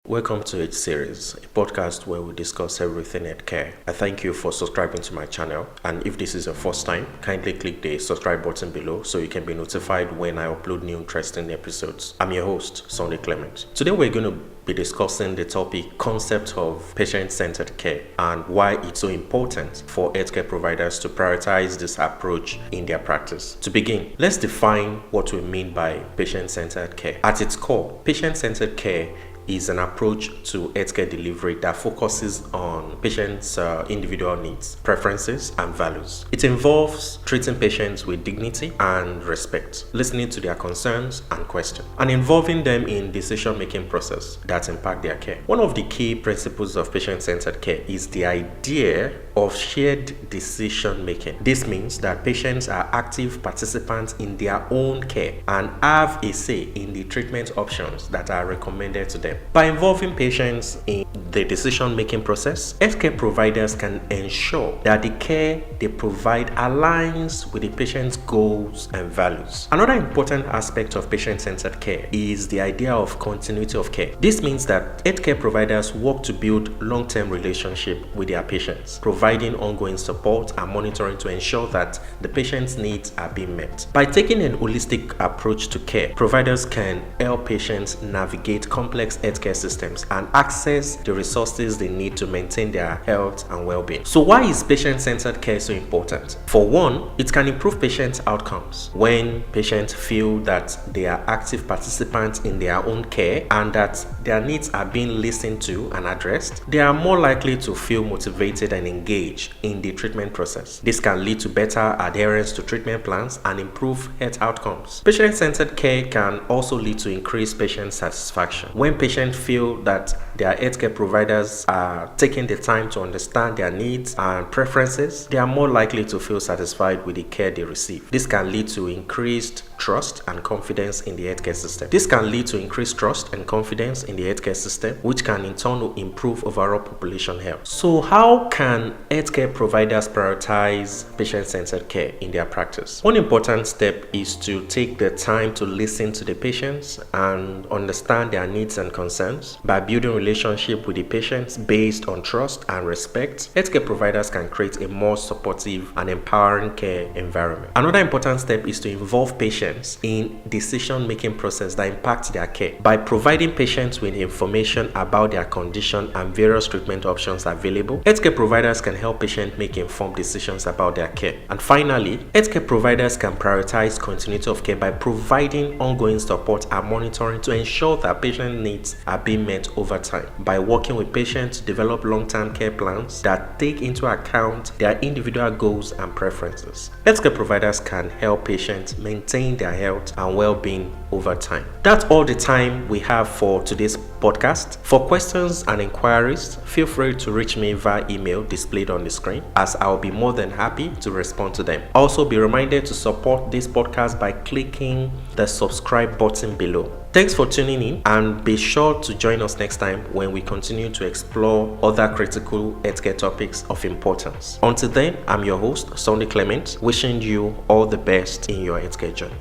Welcome to H Series, a podcast where we discuss everything healthcare. I thank you for subscribing to my channel, and if this is your first time, kindly click the subscribe button below so you can be notified when I upload new interesting episodes. I'm your host, Sunday Clement. Today we're going to be discussing the topic concept of patient-centered care and why it's so important for healthcare providers to prioritize this approach in their practice. To begin, let's define what we mean by patient-centered care. At its core, patient-centered care is an approach to healthcare delivery that focuses on patients' individual needs, preferences, and values. It involves treating patients with dignity and respect, listening to their concerns and questions, and involving them in decision-making process that impact their care. One of the key principles of patient-centered care is the idea of shared decision-making. This means that patients are active participants in their own care and have a say in the treatment options that are recommended to them. By involving patients in the decision-making process, healthcare providers can ensure that the care they provide aligns with the patient's goals and values. Another important aspect of patient-centered care is the idea of continuity of care. This means that healthcare providers work to build long-term relationship with their patients, providing ongoing support and monitoring to ensure that the patient's needs are being met. By taking an holistic approach to care, providers can help patients navigate complex healthcare systems and access the resources they need to maintain their health and well-being. So why is patient-centered care so important? For one, it can improve patient outcomes. When patients feel that they are active participants in their own care and that their needs are being listened to and addressed, they are more likely to feel motivated and engaged in the treatment process. This can lead to better adherence to treatment plans and improve health outcomes. Patient-centered care can also lead to increased patient satisfaction. When patients feel that their healthcare providers are taking the time to understand their needs and preferences, they are more likely to feel satisfied with the care they receive. This can lead to increased trust and confidence in the healthcare system. Which can in turn improve overall population health. So how can healthcare providers prioritize patient-centered care in their practice? One important step is to take the time to listen to the patients and understand their needs and concerns. By building relationship with the patients based on trust and respect, healthcare providers can create a more supportive and empowering care environment. Another important step is to involve patients in decision-making process that impact their care. By providing patients with information about their condition and various treatment options available, healthcare providers can help patients make informed decisions about their care. And finally, healthcare providers can prioritize continuity of care by providing ongoing support and monitoring to ensure that patient needs are being met over time. By working with patients to develop long-term care plans that take into account their individual goals and preferences, healthcare providers can help patients maintain their health and well-being over time. That's all the time we have for today's podcast. For questions and inquiries, feel free to reach me via email displayed on the screen, as I'll be more than happy to respond to them. Also, be reminded to support this podcast by clicking the subscribe button below. Thanks for tuning in, and be sure to join us next time when we continue to explore other critical healthcare topics of importance. Until then, I'm your host, Sunday Clement, wishing you all the best in your healthcare journey.